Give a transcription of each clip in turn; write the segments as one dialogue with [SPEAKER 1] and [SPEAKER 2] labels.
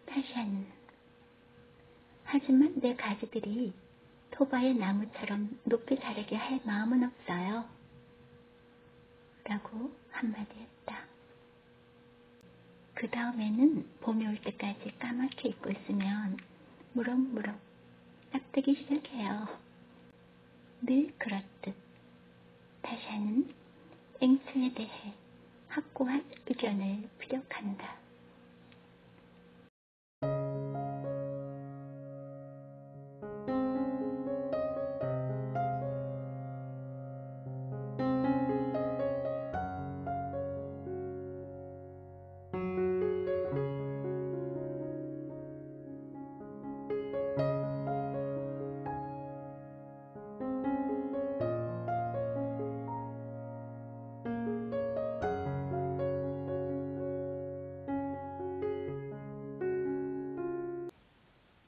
[SPEAKER 1] 타샤는 하지만 내 가지들이 토바의 나무처럼 높이 자라게 할 마음은 없어요. 라고 한마디 했다. 그 다음에는 봄이 올 때까지 까맣게 입고 있으면 무럭무럭 납득이 시작해요. 늘 그렇듯 타샤는 앵수에 대해 확고한 의견을 피력한다.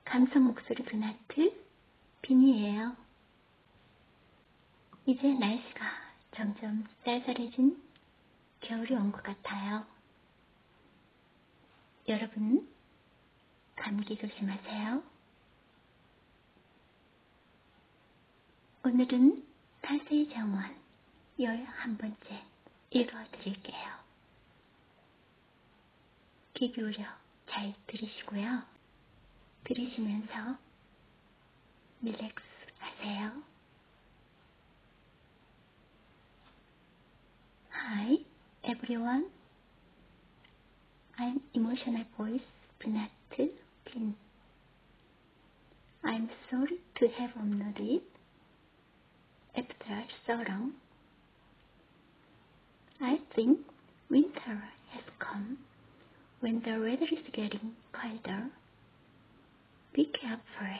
[SPEAKER 1] 감성 목소리 브나트 빈이에요. 이제 날씨가 점점 쌀쌀해진 겨울이 온 것 같아요. 여러분, 감기 조심하세요. 오늘은 타세의 정원 11번째 읽어드릴게요. 귀 기울여 잘 들으시고요. 들으시면서 릴렉스 하세요. Hi everyone, I'm emotional voice Binat Bin. I'm sorry to have ignored after so long. I think winter has come when the weather is getting colder. Be careful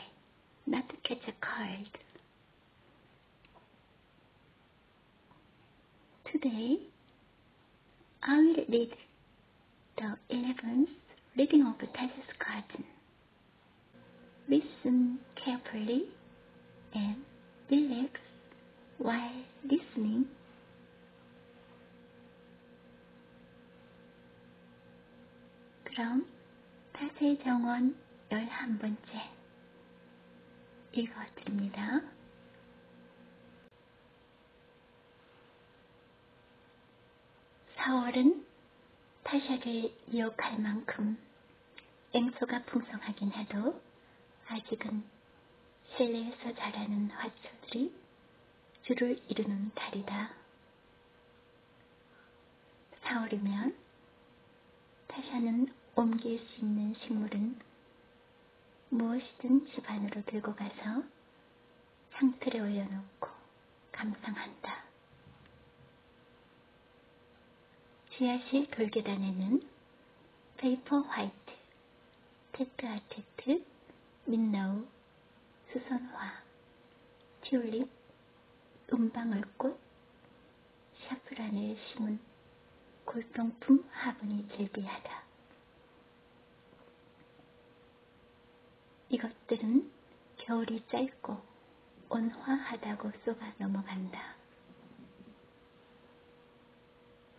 [SPEAKER 1] not to catch a cold. Today, I will read the 11th reading of Tasha's Garden. Listen carefully and relax while listening. 그럼 타세의 정원 11번째 읽어드립니다. 4월은 타샤를 유혹할 만큼 앵소가 풍성하긴 해도 아직은 실내에서 자라는 화초들이 줄을 이루는 달이다. 4월이면 타샤는 옮길 수 있는 식물은 무엇이든 집 안으로 들고 가서 상틀에 올려놓고 감상한다. 지하실 돌계단에는 페이퍼 화이트, 테트아테트, 민너우, 수선화, 튤립, 은방울꽃, 샤프란을 심은 골동품 화분이 즐비하다. 이것들은 겨울이 짧고 온화하다고 쏘가 넘어간다.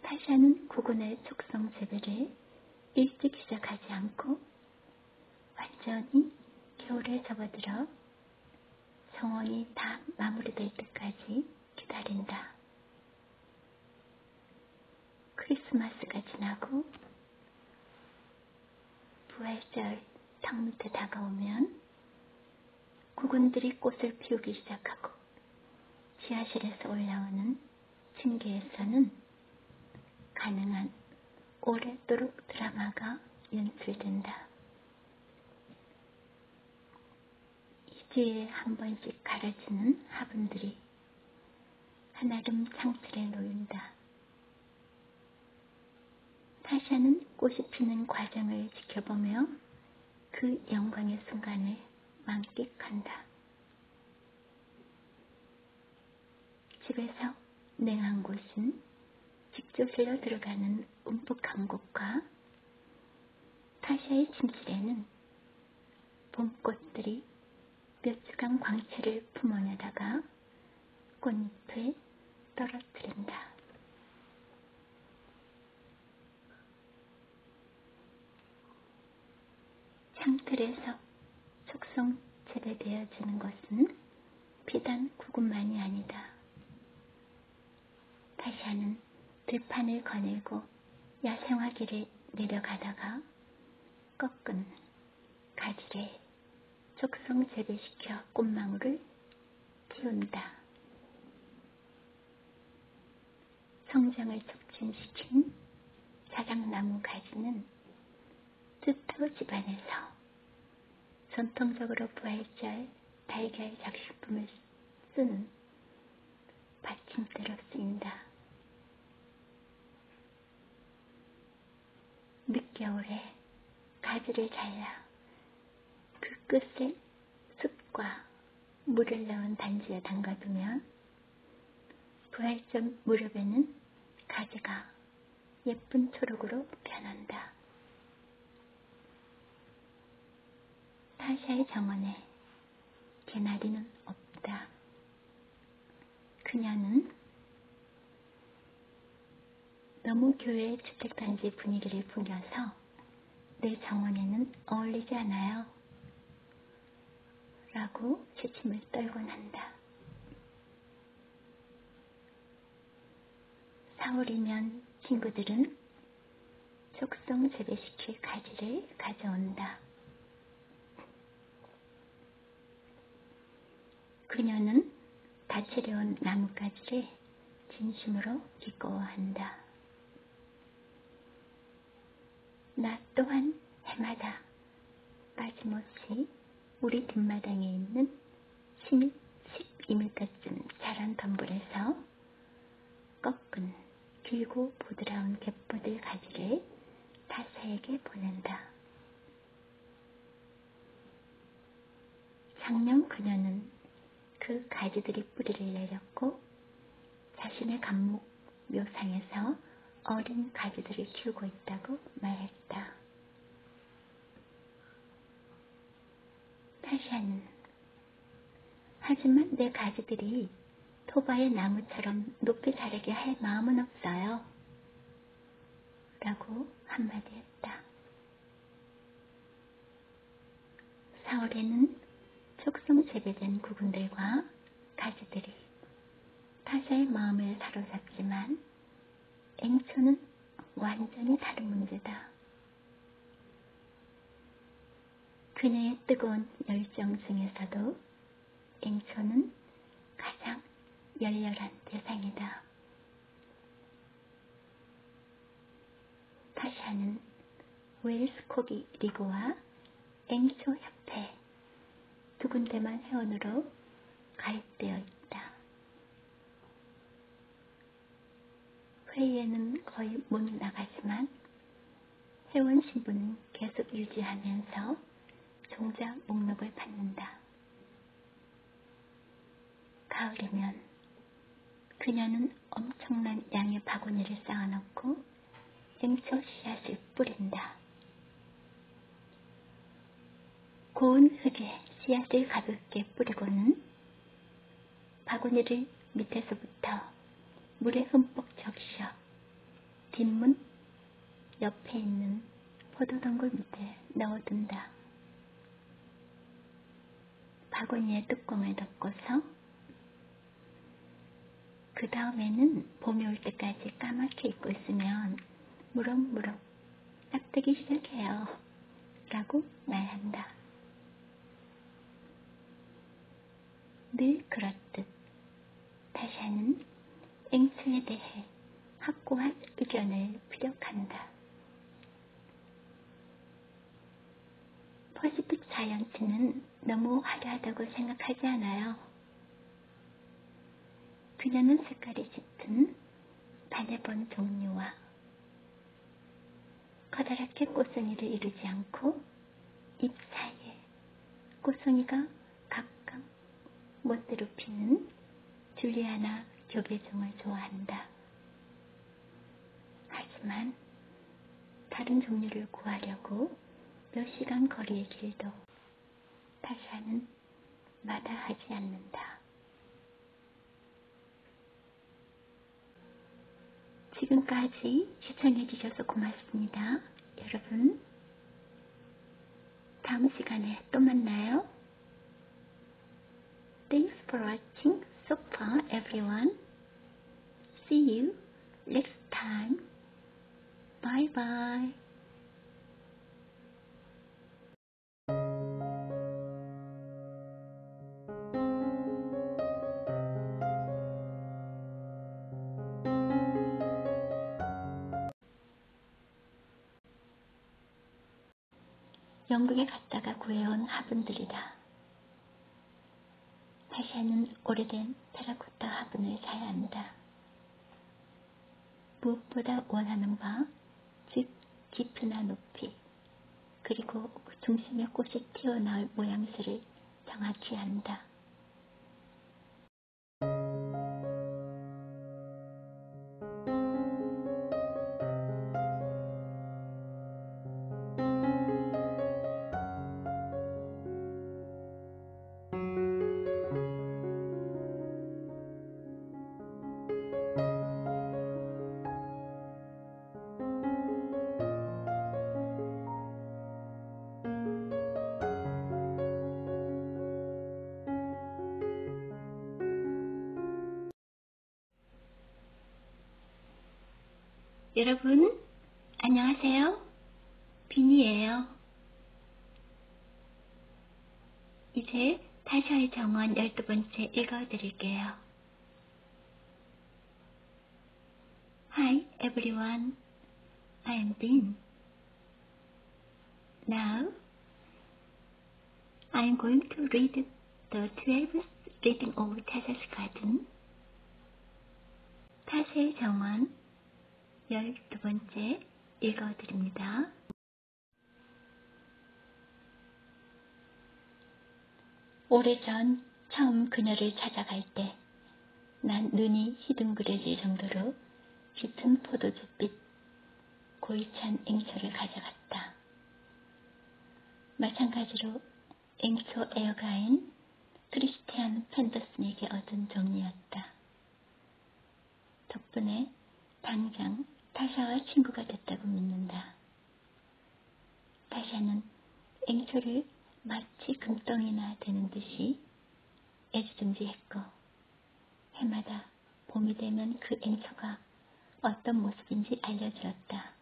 [SPEAKER 1] 타샤는 구근의 촉성 재배를 일찍 시작하지 않고 완전히 겨울에 접어들어 정원이 다 마무리될 때까지 기다린다. 크리스마스가 지나고 부활절 턱 밑에 다가오면 구근들이 꽃을 피우기 시작하고 지하실에서 올라오는 층계에서는 가능한 오래도록 드라마가 연출된다. 2주에 한 번씩 갈아지는 화분들이 한아름 창틀에 놓인다. 타샤는 꽃이 피는 과정을 지켜보며 그 영광의 순간을 만끽한다. 집에서 냉한 곳은 직조실로 들어가는 움푹한 곳과 타샤의 침실에는 봄꽃들이 몇 주간 광채를 품어내다가 꽃잎을 떨어뜨린다. 상틀에서 속성 재배되어지는 것은 비단 구근만이 아니다. 타샤는 들판을 거닐고 야생화길을 내려가다가 꺾은 가지를 속성 재배시켜 꽃망울을 키운다. 성장을 촉진시킨 자작나무 가지는 스토 집안에서 전통적으로 부활절 달걀 장식품을 쓰는 받침대로 쓰인다. 늦겨울에 가지를 잘라 그 끝에 숯과 물을 넣은 단지에 담가두면 부활절 무렵에는 가지가 예쁜 초록으로 변한다. 타샤의 정원에 개나리는 없다. 그녀는 너무 교회 주택단지 분위기를 풍겨서 내 정원에는 어울리지 않아요. 라고 시침을 떨곤 한다. 4월이면 친구들은 속성 재배시킬 가지를 가져온다. 그녀는 다채로운 나뭇가지를 진심으로 기꺼워한다. 나 또한 해마다 빠짐없이 우리 뒷마당에 있는 12m쯤 자란 덤불에서 꺾은 길고 부드러운 갯보들 가지를 타샤에게 보낸다. 작년 그녀는 그 가지들이 뿌리를 내렸고 자신의 감목 묘상에서 어린 가지들을 키우고 있다고 말했다. 타샤는 하지만 내 가지들이 토바의 나무처럼 높이 자라게 할 마음은 없어요. 라고 한마디 했다. 4월에는 속성 재배된 구근들과 가지들이 타샤의 마음을 사로잡지만 앵초는 완전히 다른 문제다. 그녀의 뜨거운 열정 중에서도 앵초는 가장 열렬한 대상이다. 타샤는 웨일스 코기 리그와 앵초 협회 두 군데만 회원으로 가입되어 있다. 회의에는 거의 못 나가지만 회원 신분은 계속 유지하면서 종자 목록을 받는다. 가을이면 그녀는 엄청난 양의 바구니를 쌓아놓고 앵초 씨앗을 뿌린다. 고운 흙에 씨앗을 가볍게 뿌리고는 바구니를 밑에서부터 물에 흠뻑 적셔 뒷문 옆에 있는 포도덩굴 밑에 넣어둔다. 바구니의 뚜껑을 덮고서 그 다음에는 봄이 올 때까지 까맣게 잊고 있으면 무럭무럭 싹트기 시작해요. 라고 말한다. 늘 그렇듯 타샤는 앵초에 대해 확고한 의견을 피력한다. 퍼시픽 자이언츠는 너무 화려하다고 생각하지 않아요. 그녀는 색깔이 짙은 바네본 종류와 커다랗게 꽃송이를 이루지 않고 잎 사이에 꽃송이가 각각 멋대로 피는 줄리아나 교배종을 좋아한다. 하지만 다른 종류를 구하려고 몇 시간 거리의 길도 타샤는 마다하지 않는다. 지금까지 시청해주셔서 고맙습니다. 여러분, 다음 시간에 또 만나요. Thanks for watching so far, everyone. See you next time. Bye bye. 영국에 갔다가 구해온 화분들이다. 타샤는 오래된 테라코타 화분을 사야 한다. 무엇보다 원하는 바, 즉 깊이나 높이, 그리고 그 중심에 꽃이 튀어나올 모양새를 정확히 안다. 여러분, 안녕하세요. 빈이에요. 이제 타샤의 정원 12번째 읽어드릴게요. Hi everyone, I am Bin. Now, I am going to read the 12th reading of Tasha's Garden. 타샤의 정원 12번째 읽어드립니다. 오래전 처음 그녀를 찾아갈 때 난 눈이 희둥그레질 정도로 짙은 포도주빛 고이찬 앵초를 가져갔다. 마찬가지로 앵초 애어가인 크리스티안 펜더슨에게 얻은 종이었다. 덕분에 당장 타샤와 친구가 됐다고 믿는다. 타샤는 앵초를 마치 금덩이나 되는 듯이 애지중지했고 해마다 봄이 되면 그 앵초가 어떤 모습인지 알려주었다.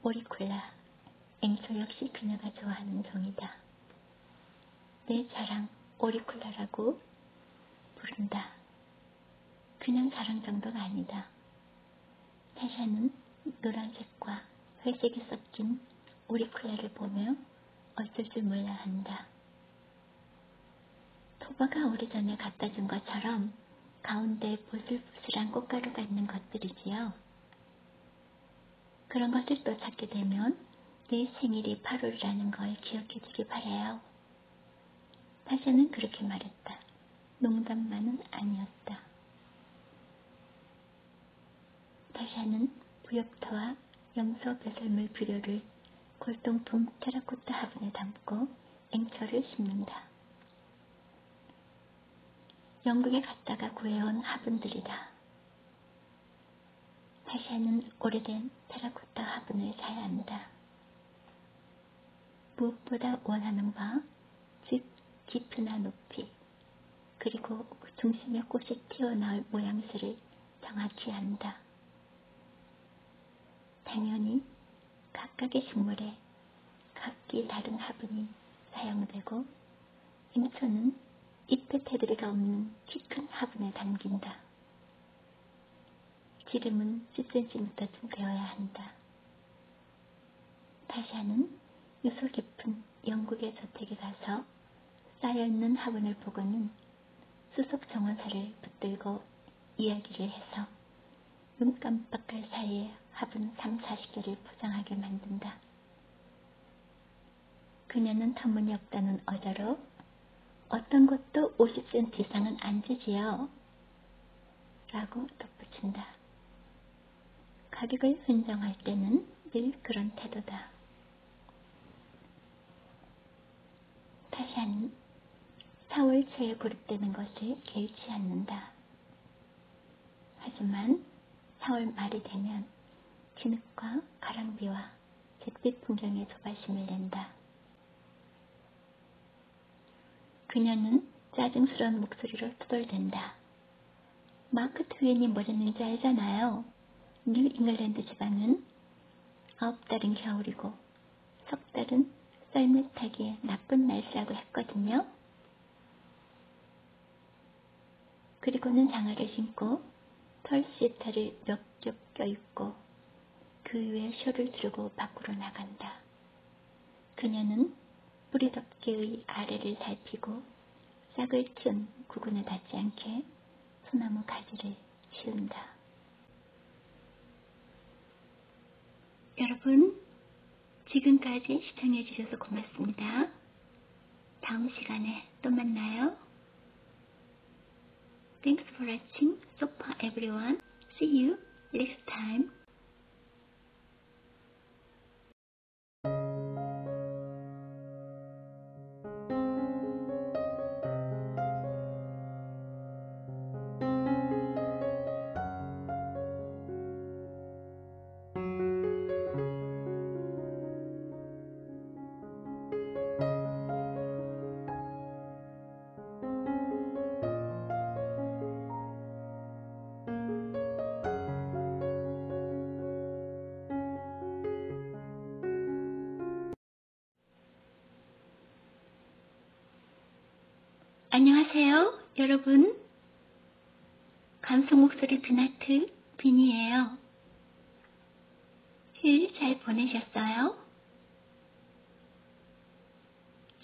[SPEAKER 1] 오리콜라, 앵초 역시 그녀가 좋아하는 종이다. 내 자랑 오리콜라라고 부른다. 그냥 자랑 정도가 아니다. 타샤는 노란색과 회색이 섞인 오리콜라를 보며 어쩔 줄 몰라 한다. 토바가 오래전에 갖다 준 것처럼 가운데 보슬보슬한 꽃가루가 있는 것들이지요. 그런 것을 또 찾게 되면 내 생일이 8월이라는 걸 기억해주길 바라요. 타샤는 그렇게 말했다. 농담만은 아니었다. 타샤는 부엽토와 염소 배설물 비료를 골동품 테라코타 화분에 담고 앵초를 심는다. 영국에 갔다가 구해온 화분들이다. 타샤는 오래된 테라코타 화분을 사야 한다. 무엇보다 원하는 바, 즉 깊이나 높이, 그리고 그 중심에 꽃이 튀어나올 모양새를 정확히 안다. 당연히 각각의 식물에 각기 다른 화분이 사용되고 앵초는 잎의 테두리가 없는 키 큰 화분에 담긴다. 지름은 10cm쯤 되어야 한다. 타샤는 유서 깊은 영국의 저택에 가서 쌓여있는 화분을 보고는 수석 정원사를 붙들고 이야기를 해서 눈 깜빡할 사이에 화분 30-40개를 포장하게 만든다. 그녀는 터무니없다는 어조로 어떤 것도 50cm 이상은 안 주지요. 라고 덧붙인다. 가격을 흥정할 때는 늘 그런 태도다. 타샤는 4월 초에 고립되는 것을 개의치 않는다. 하지만 4월 말이 되면 진흙과 가랑비와 잿빛 풍경에 조바심을 낸다. 그녀는 짜증스러운 목소리로 투덜댄다. 마크 트웨인이 뭐랬는지 알잖아요. 뉴 잉글랜드 지방은 9달은 겨울이고 10달은 썰매 타기에 나쁜 날씨라고 했거든요. 그리고는 장화를 신고 털 시타를 몇 겹 껴입고 그 위에 쇼를 두르고 밖으로 나간다. 그녀는 뿌리 덮개의 아래를 살피고 싹을 틔운 구근에 닿지 않게 소나무 가지를 치운다. 여러분, 지금까지 시청해주셔서 고맙습니다. 다음 시간에 또 만나요. Thanks for watching so far everyone. See you next time. 안녕하세요, 여러분. 감성 목소리 빈아트 빈이에요. 휴일 잘 보내셨어요?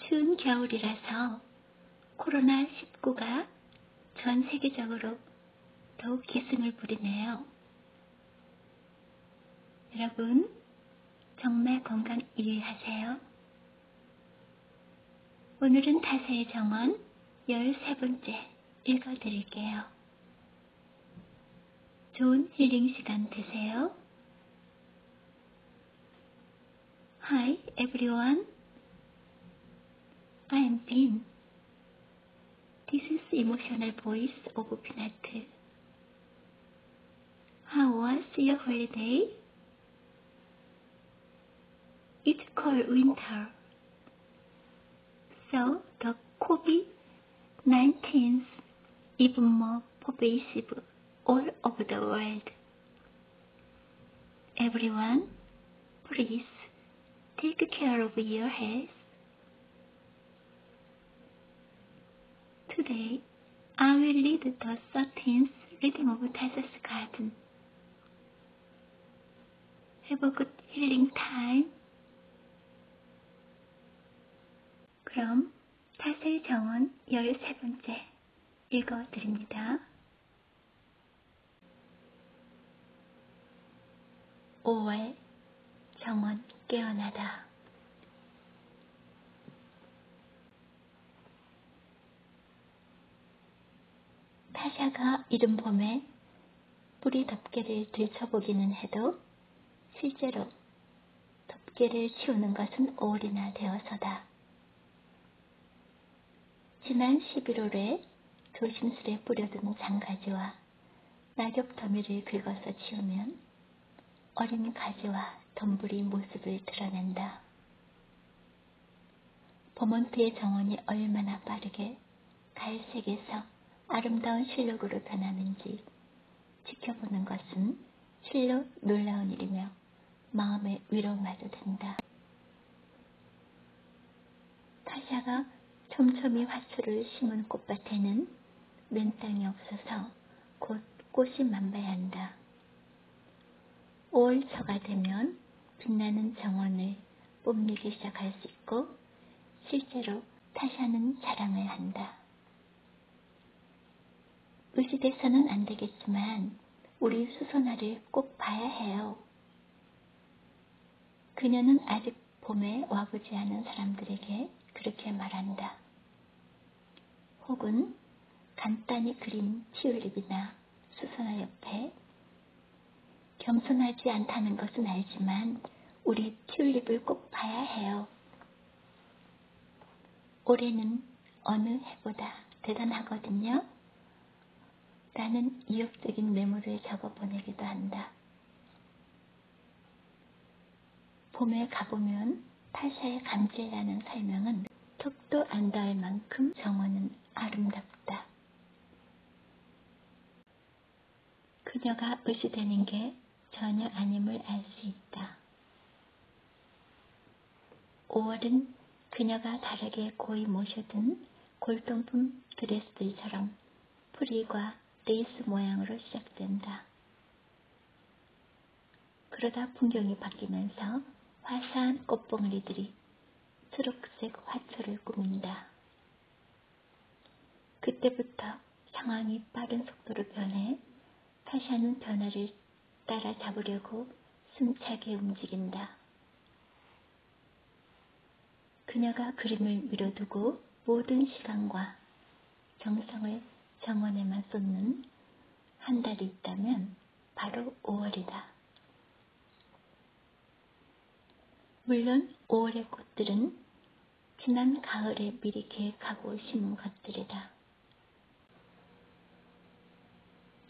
[SPEAKER 1] 추운 겨울이라서 코로나19가 전 세계적으로 더욱 기승을 부리네요. 여러분, 정말 건강 유의하세요. 오늘은 타사의 정원 13번째 읽어드릴게요. 좋은 힐링 시간 되세요. Hi everyone, I am Bin. This is emotional voice of Peanut. How was your holiday? It's cold winter, so the COVID-19 is even more pervasive all over the world. Everyone, please take care of your health. Today, I will read the 13th reading of Tasa's Garden. Have a good healing time. 그럼 타사의 정원 13번째 읽어드립니다. 5월 정원 깨어나다. 타샤가 이른 봄에 뿌리 덮개를 들춰보기는 해도 실제로 덮개를 치우는 것은 5월이나 되어서다. 지난 11월에 조심스레 뿌려둔 장가지와 낙엽 더미를 긁어서 치우면 어린 가지와 덤불이 모습을 드러낸다. 버몬트의 정원이 얼마나 빠르게 갈색에서 아름다운 실록으로 변하는지 지켜보는 것은 실로 놀라운 일이며 마음의 위로마저 된다. 타샤가 촘촘히 화초를 심은 꽃밭에는 맨땅이 없어서 곧 꽃이 만발한다. 5월 초가 되면 빛나는 정원을 뽐내기 시작할 수 있고 실제로 타샤는 자랑을 한다. 의지돼서는 안 되겠지만 우리 수선화를 꼭 봐야 해요. 그녀는 아직 봄에 와보지 않은 사람들에게 그렇게 말한다. 혹은 간단히 그린 튤립이나 수선화 옆에 겸손하지 않다는 것은 알지만 우리 튤립을 꼭 봐야 해요. 올해는 어느 해보다 대단하거든요. 라는 이욕적인 메모를 적어 보내기도 한다. 봄에 가보면 타샤의 감지라는 설명은 턱도 안 닿을 만큼 정원은 아름답다. 그녀가 의지되는 게 전혀 아님을 알 수 있다. 5월은 그녀가 다르게 고이 모셔둔 골동품 드레스들처럼 프릴과 레이스 모양으로 시작된다. 그러다 풍경이 바뀌면서 화사한 꽃봉오리들이 초록색 화초를 꾸민다. 그때부터 상황이 빠른 속도로 변해 타샤는 변화를 따라잡으려고 숨차게 움직인다. 그녀가 그림을 미뤄두고 모든 시간과 정성을 정원에만 쏟는 한 달이 있다면 바로 5월이다. 물론 5월의 꽃들은 지난 가을에 미리 계획하고 심은 것들이다.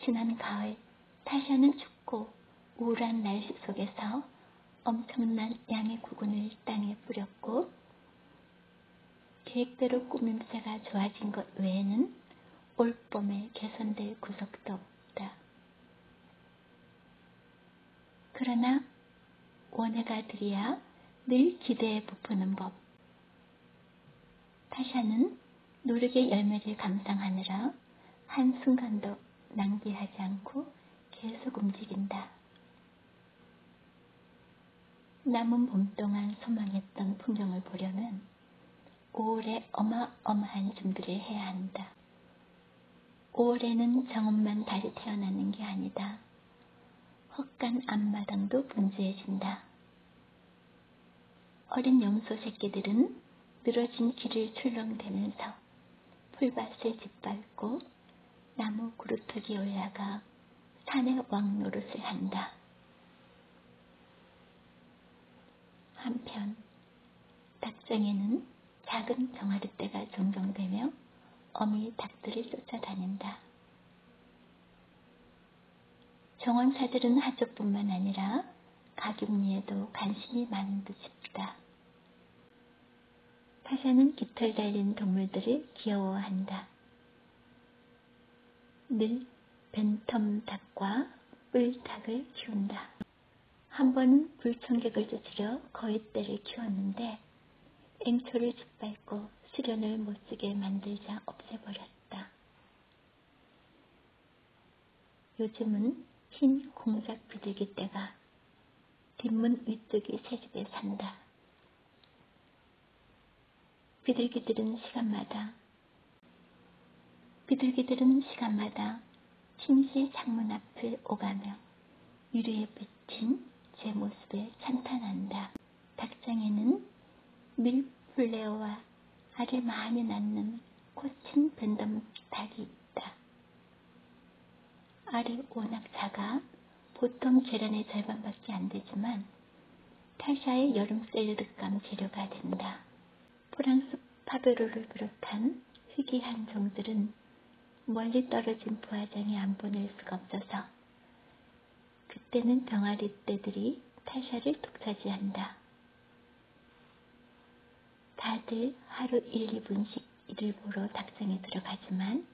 [SPEAKER 1] 지난 가을, 타샤는 춥고 우울한 날씨 속에서 엄청난 양의 구근을 땅에 뿌렸고 계획대로 꾸밈새가 좋아진 것 외에는 올 봄에 개선될 구석도 없다. 그러나 원해가 들이야 늘 기대에 부푸는 법. 타샤는 노력의 열매를 감상하느라 한순간도 낭비하지 않고 계속 움직인다. 남은 봄 동안 소망했던 풍경을 보려면 5월에 어마어마한 준비를 해야 한다. 5월에는 정원만 다시 태어나는 게 아니다. 헛간 앞마당도 분주해진다. 어린 염소 새끼들은 늘어진 길을 출렁대면서 풀밭을 짓밟고 나무 그루터기 올라가 산의 왕 노릇을 한다. 한편 닭장에는 작은 병아리떼가 종종되며 어미 닭들이 쫓아다닌다. 정원사들은 하족뿐만 아니라 가격리에도 관심이 많은 듯 싶다. 타샤는 깃털 달린 동물들을 귀여워한다. 늘 벤텀 닭과 뿔닭을 키운다. 한 번은 불청객을 쫓으려 거위떼를 키웠는데 앵초를 짓밟고 수련을 못쓰게 만들자 없애버렸다. 요즘은 흰 공작 비둘기떼가 뒷문 위쪽의 새집에 산다. 비둘기들은 시간마다 침실 창문 앞을 오가며 유리에 비친 제 모습에 찬탄한다. 닭장에는 밀플레어와 알을 많이 낳는 코친 밴덤 닭이 있다. 알이 워낙 작아 보통 계란의 절반밖에 안 되지만 타샤의 여름 샐러드감 재료가 된다. 프랑스 파베로를 비롯한 희귀한 종들은 멀리 떨어진 부화장에 안 보낼 수가 없어서 그때는 병아리 떼들이 타샤를 독차지한다. 다들 하루 1, 2분씩 이를 보러 닭장에 들어가지만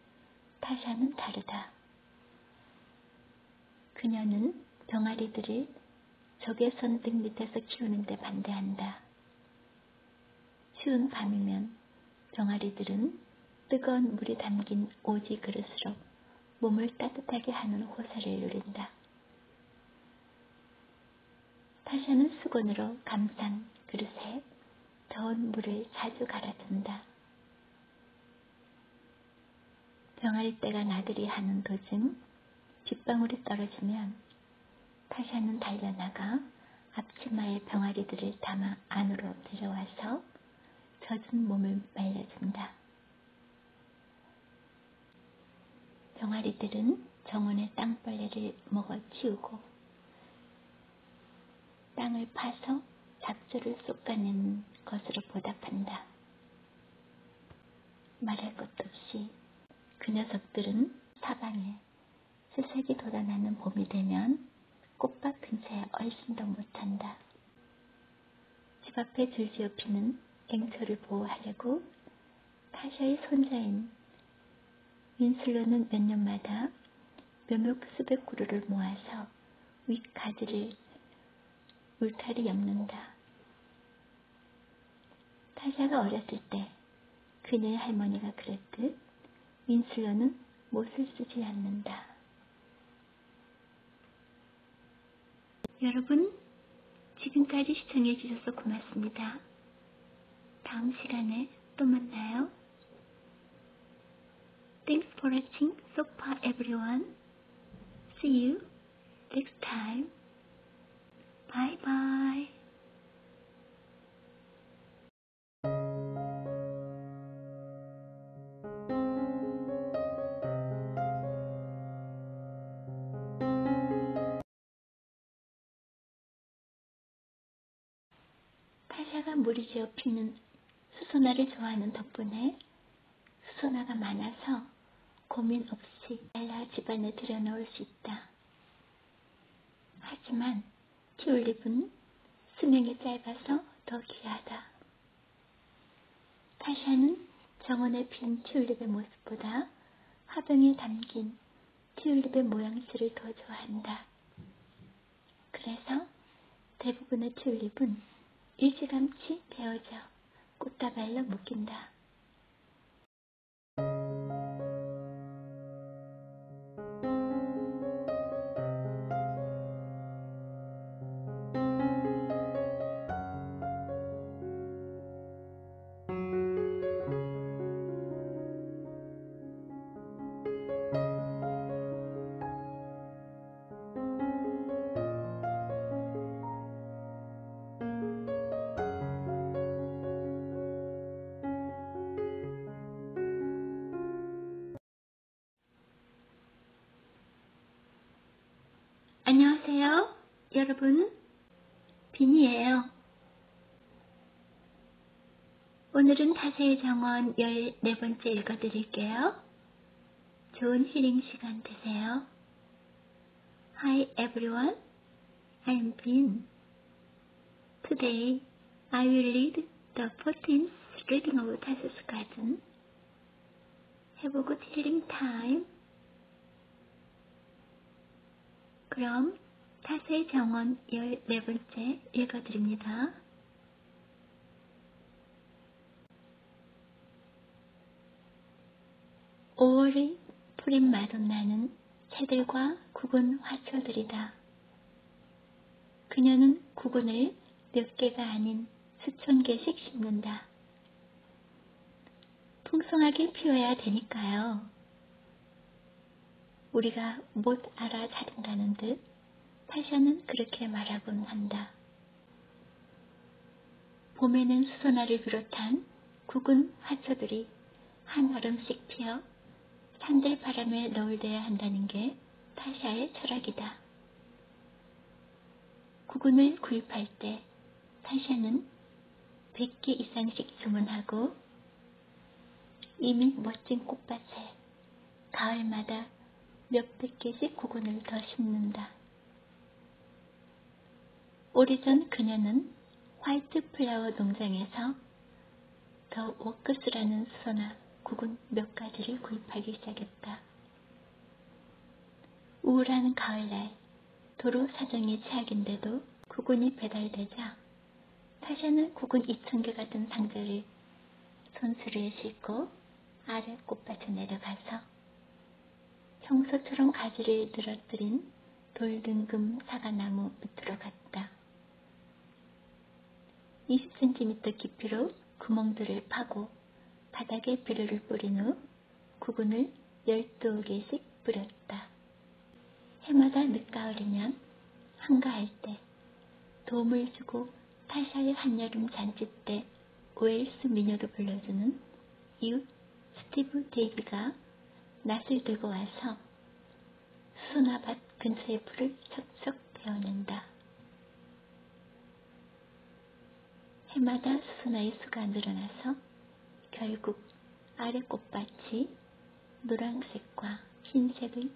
[SPEAKER 1] 타샤는 다르다. 그녀는 병아리들을 적외선 등 밑에서 키우는데 반대한다. 추운 밤이면 병아리들은 뜨거운 물이 담긴 오지 그릇으로 몸을 따뜻하게 하는 호사를 누린다. 타샤는 수건으로 감싼 그릇에 더운 물을 자주 갈아준다. 병아리떼가 나들이 하는 도중 빗방울이 떨어지면 타샤는 달려나가 앞치마에 병아리들을 담아 안으로 데려와서 젖은 몸을 말려준다. 병아리들은 정원의 땅벌레를 먹어 치우고 땅을 파서 잡초를 솎아내는 것으로 보답한다. 말할 것도 없이 그 녀석들은 사방에 수색이 돋아나는 봄이 되면 꽃밭 근처에 얼씬도 못한다. 집 앞에 줄지어 피는 앵초를 보호하려고 타샤의 손자인 윈슬로는 몇 년마다 몇몇 수백 그루를 모아서 윗가지를 울타리 엮는다. 타샤가 어렸을 때 그녀의 할머니가 그랬듯 윈슬로는 못을 쓰지 않는다. 여러분, 지금까지 시청해 주셔서 고맙습니다. 다음 시간에 또 만나요. Thanks for watching so far everyone. See you next time. Bye bye. 타샤가 무리지어 피는 수소나를 좋아하는 덕분에 수소나가 많아서 고민 없이 잘라 집안에 들여놓을 수 있다. 하지만 튤립은 수명이 짧아서 더 귀하다. 타샤는 정원에 핀 튤립의 모습보다 화병에 담긴 튤립의 모양새를 더 좋아한다. 그래서 대부분의 튤립은 일찌감치 베어져 꽃다발로 묶인다. 안녕하세요. 여러분, 빈이에요. 오늘은 타샤의 정원 14번째 읽어드릴게요. 좋은 힐링 시간 되세요. Hi everyone, I'm Bin. Today, I will read the 14th reading of Tasha's Garden. Have a good healing time. 그럼 타샤의 정원 14번째 읽어드립니다. 5월의 푸른 마돈나는 새들과 구근 화초들이다. 그녀는 구근을 몇 개가 아닌 수천 개씩 심는다. 풍성하게 피워야 되니까요. 우리가 못 알아차린다는 듯 타샤는 그렇게 말하곤 한다. 봄에는 수소나를 비롯한 구근 화초들이 한 걸음씩 피어 산들바람에 노을돼야 한다는 게 타샤의 철학이다. 구근을 구입할 때 타샤는 100개 이상씩 주문하고 이미 멋진 꽃밭에 가을마다 몇백 개씩 구근을 더 심는다. 오래전 그녀는 화이트 플라워 농장에서 더 워크스라는 수소나 구근 몇 가지를 구입하기 시작했다. 우울한 가을날 도로 사정이 최악인데도 구근이 배달되자 타샤는 구근 2000개 든 상자를 손수레에 싣고 아래 꽃밭에 내려가서 평소처럼 가지를 늘어뜨린 돌등금 사과나무 밑으로 갔다. 20cm 깊이로 구멍들을 파고 바닥에 비료를 뿌린 후 구근을 12개씩 뿌렸다. 해마다 늦가을이면 한가할 때 도움을 주고 타샤의 한여름 잔치 때 웨일스 미녀로 불러주는 이웃 스티브 데이비가 낫을 들고 와서 수소나밭 근처의 풀을 척척 베어낸다. 해마다 수소나의 수가 늘어나서 결국 아래 꽃밭이 노란색과 흰색의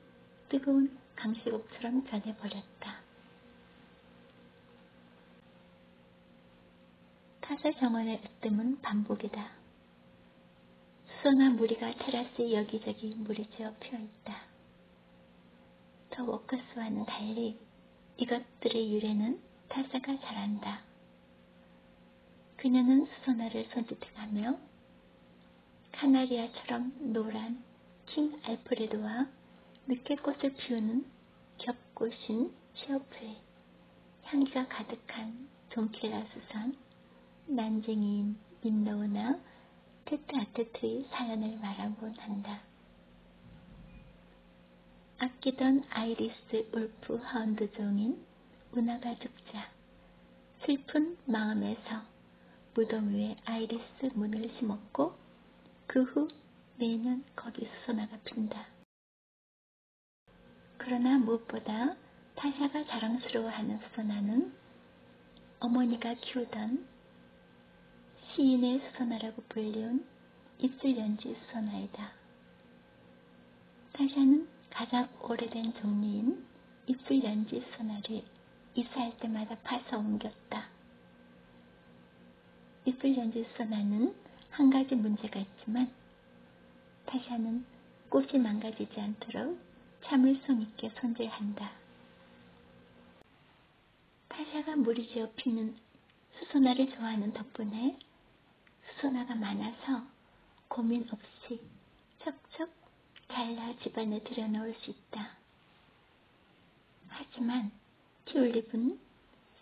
[SPEAKER 1] 뜨거운 강시옥처럼 변해버렸다. 타사 정원의 으뜸은 반복이다. 수소나 무리가 테라스 여기저기 무리지어 피어있다. 더 워커스와는 달리 이것들의 유래는 타사가 잘한다. 그녀는 수소나를 손짓해가며 카나리아처럼 노란 킹 알프레도와 늦게꽃을 피우는 겹꽃인 시어프의 향기가 가득한 존킬라 수선, 난쟁이인 민노우나 테트아테트의 사연을 말하곤 한다. 아끼던 아이리스 울프 하운드 종인 우나가 죽자 슬픈 마음에서 무덤 위에 아이리스 문을 심었고 그 후 매년 거기 수소나가 핀다. 그러나 무엇보다 타샤가 자랑스러워하는 수소나는 어머니가 키우던 시인의 수소나라고 불리운 입술연지 수소나이다. 타샤는 가장 오래된 종류인 입술연지 수소나를 이사할 때마다 파서 옮겼다. 입술연지 수소나는 한 가지 문제가 있지만 타샤는 꽃이 망가지지 않도록 참을성 있게 손질한다. 타샤가 무리지어 피는 수소나를 좋아하는 덕분에 수소나가 많아서 고민 없이 척척 잘라 집안에 들여놓을 수 있다. 하지만 튤립은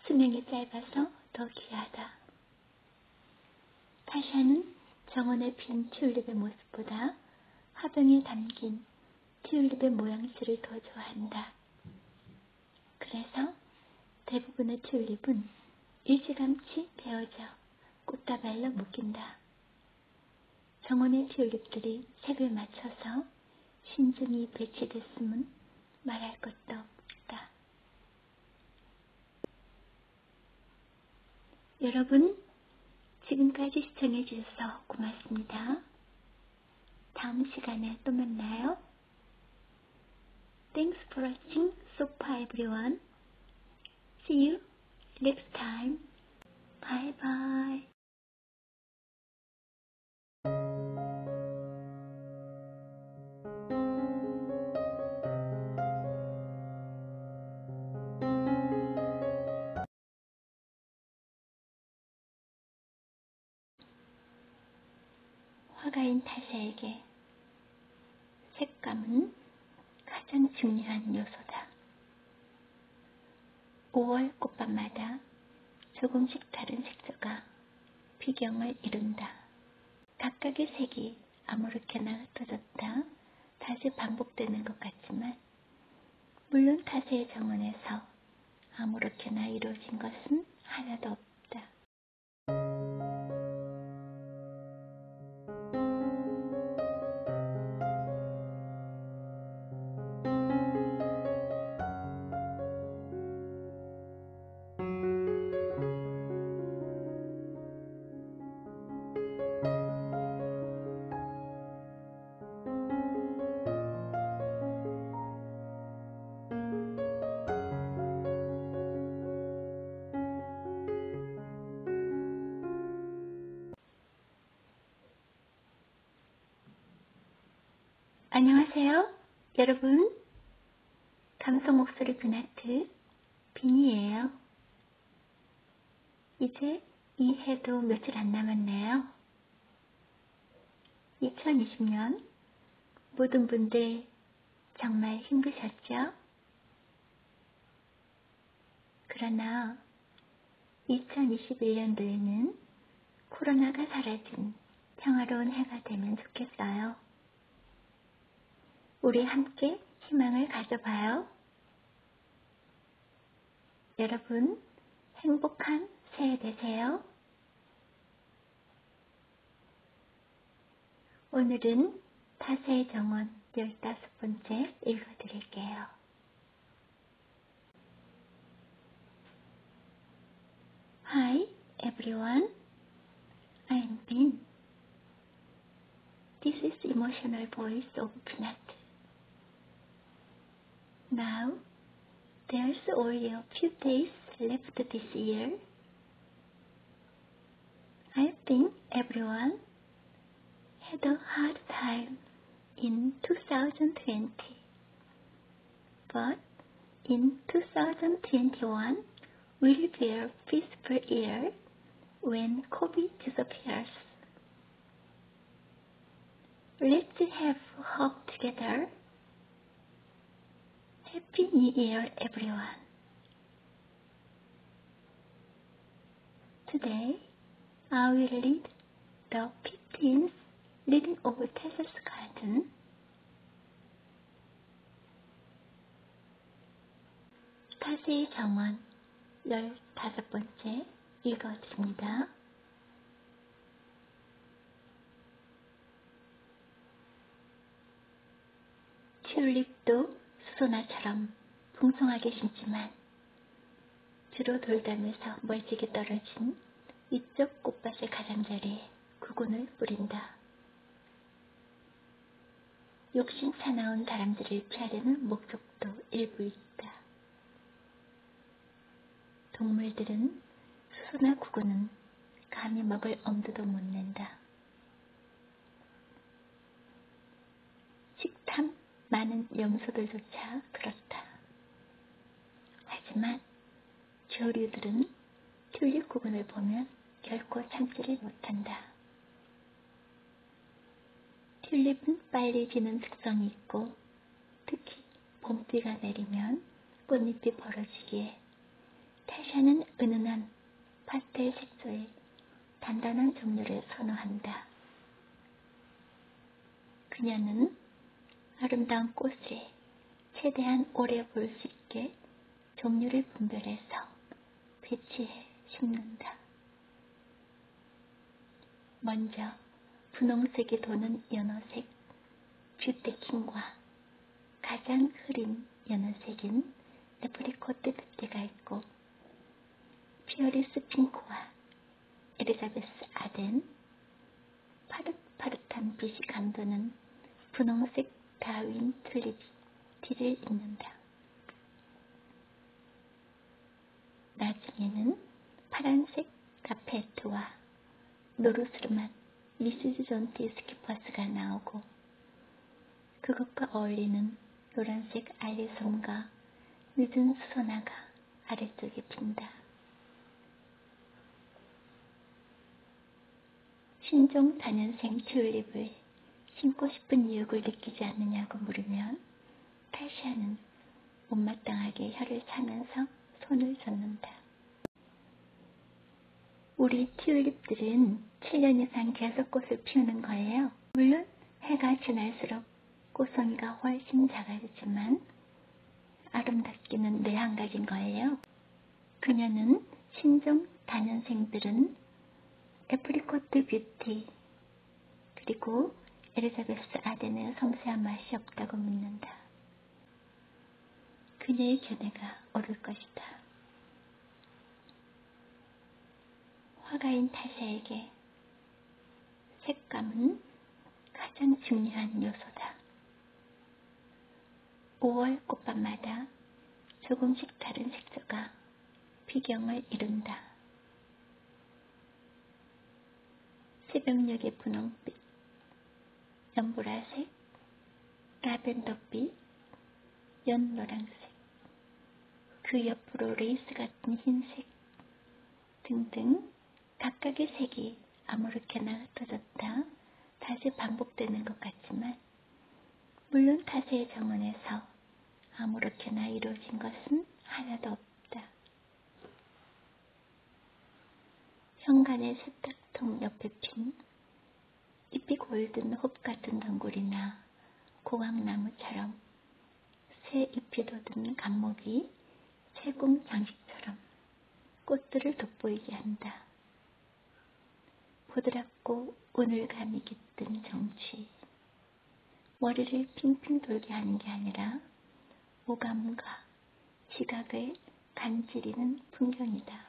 [SPEAKER 1] 수명이 짧아서 더 귀하다. 타샤는 정원에 핀 튤립의 모습보다 화병에 담긴 튤립의 모양새를 더 좋아한다. 그래서 대부분의 튤립은 일찌감치 베어져 꽃다발로 묶인다. 정원의 튤립들이 색을 맞춰서 신중히 배치됐음은 말할 것도 없다. 여러분, 지금까지 시청해 주셔서 고맙습니다. 다음 시간에 또 만나요. Thanks for watching so far everyone. See you next time. Bye bye. 화가인 타샤에게 색감은 가장 중요한 요소다. 5월 꽃밤마다 조금씩 다른 색조가 비경을 이룬다. 각각의 색이 아무렇게나 흩어졌다 다시 반복되는 것 같지만 물론 타사의 정원에서 아무렇게나 이루어진 것은 하나도 없다. 안녕하세요. 여러분, 감성 목소리 뷰나트 빈이에요. 이제 이 해도 며칠 안 남았네요. 2020년 모든 분들 정말 힘드셨죠? 그러나 2021년도에는 코로나가 사라진 평화로운 해가 되면 좋겠어요. 우리 함께 희망을 가져봐요. 여러분, 행복한 새해 되세요. 오늘은 타사의 정원 15번째 읽어드릴게요. Hi everyone, I'm Bin. This is the emotional voice of Peanut. Now, there's only a few days left this year. I think everyone had a hard time in 2020, but in 2021 will be a peaceful year when COVID disappears. Let's have hope together. Happy New Year, everyone. Today, I will read the 15th reading of Tasha's Garden. 타시의 정원 15번째 읽어드립니다. 튤립도 수소나처럼 풍성하게 심지만 주로 돌담에서 멀찍이 떨어진 위쪽 꽃밭의 가장자리에 구근을 뿌린다. 욕심 사나운 다람쥐를 피하려는 목적도 일부 있다. 동물들은 수소나 구근은 감히 먹을 엄두도 못 낸다. 식탐 많은 염소들조차 그렇다. 하지만 조류들은 튤립 구근을 보면 결코 참지를 못한다. 튤립은 빨리 지는 특성이 있고 특히 봄비가 내리면 꽃잎이 벌어지기에 타샤는 은은한 파스텔 색소의 단단한 종류를 선호한다. 그녀는 아름다운 꽃을 최대한 오래 볼 수 있게 종류를 분별해서 배치해 심는다. 먼저 분홍색이 도는 연어색 뷰테킹과 가장 흐린 연어색인 애프리코트 뷰티가 있고 피어리스 핑크와 엘리자베스 아덴, 파릇파릇한 빛이 감도는 분홍색 다윈 튤립티를 잇는다. 나중에는 파란색 카페트와 노르스름한 미시즈 존티 스키퍼스가 나오고 그것과 어울리는 노란색 알리솜과 늦은 수소나가 아래쪽에 핀다. 신종 다년생 튤립을 심고 싶은 유혹을 느끼지 않느냐고 물으면 타시아는 못마땅하게 혀를 차면서 손을 젓는다. 우리 튤립들은 7년 이상 계속 꽃을 피우는 거예요. 물론 해가 지날수록 꽃송이가 훨씬 작아지지만 아름답기는 늘 한 가지인 거예요. 그녀는 신종 다년생들은 애프리코트 뷰티 그리고 엘리자베스 아덴의 섬세한 맛이 없다고 묻는다. 그녀의 견해가 옳을 것이다. 화가인 타샤에게 색감은 가장 중요한 요소다. 5월 꽃밤마다 조금씩 다른 색소가 비경을 이룬다. 새벽녘의 분홍빛, 연보라색, 라벤더빛, 연노란색, 그 옆으로 레이스 같은 흰색 등등 각각의 색이 아무렇게나 흩어졌다 다시 반복되는 것 같지만 물론 타세의 정원에서 아무렇게나 이루어진 것은 하나도 없다. 현관의 세탁통 옆에 핀 잎이 골든 홉 같은 덩굴이나 고강나무처럼 새 잎이 돋은 감목이 세공 장식처럼 꽃들을 돋보이게 한다. 부드럽고 오늘감이 깃든 정취, 머리를 핑핑 돌게 하는 게 아니라 오감과 시각을 간지리는 풍경이다.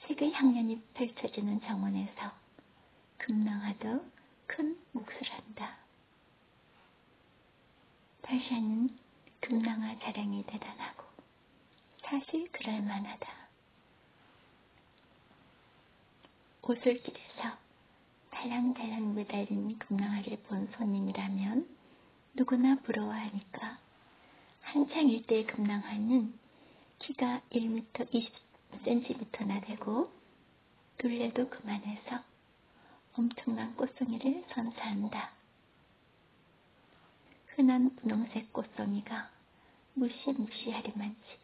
[SPEAKER 1] 색의 향연이 펼쳐지는 정원에서 금낭아도 큰 몫을 한다. 타샤는 금낭아 자랑이 대단하고 사실 그럴만하다. 오솔길에서 달랑달랑 매달린 금낭아를 본 손님이라면 누구나 부러워하니까 한창 일대의 금낭아는 키가 1m 20cm나 되고 둘레도 그만해서 엄청난 꽃송이를 선사한다. 흔한 분홍색 꽃송이가 무시무시하리만치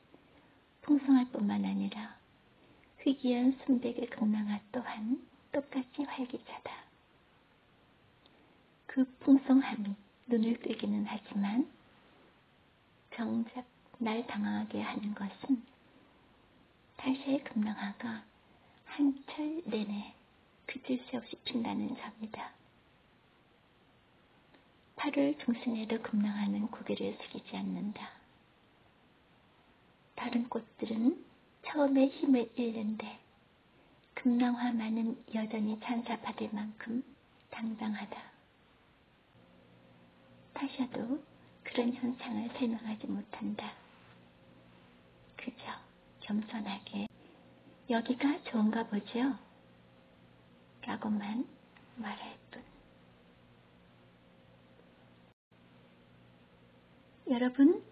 [SPEAKER 1] 풍성할 뿐만 아니라 희귀한 순백의 금낭아 또한 똑같이 활기차다. 그 풍성함이 눈을 뜨기는 하지만 정작 날 당황하게 하는 것은 타샤의 금낭아가 한철 내내 그칠 새 없이 핀다는 점이다. 8월 중순에도 금낭아는 고개를 숙이지 않는다. 다른 꽃들은 처음에 힘을 잃는데 금낭화만은 여전히 찬사받을 만큼 당당하다. 타샤도 그런 현상을 설명하지 못한다. 그저 겸손하게 여기가 좋은가 보죠? 라고만 말할 뿐. 여러분,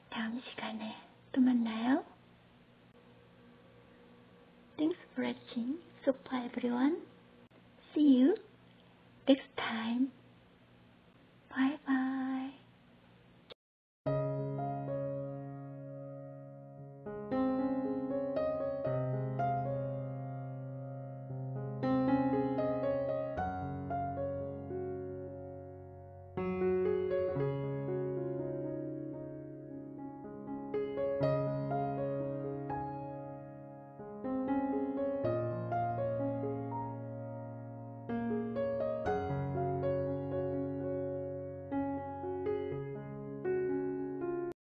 [SPEAKER 1] 다음 시간에 또 만나요. Thanks for watching. So far everyone. See you next time. Bye bye.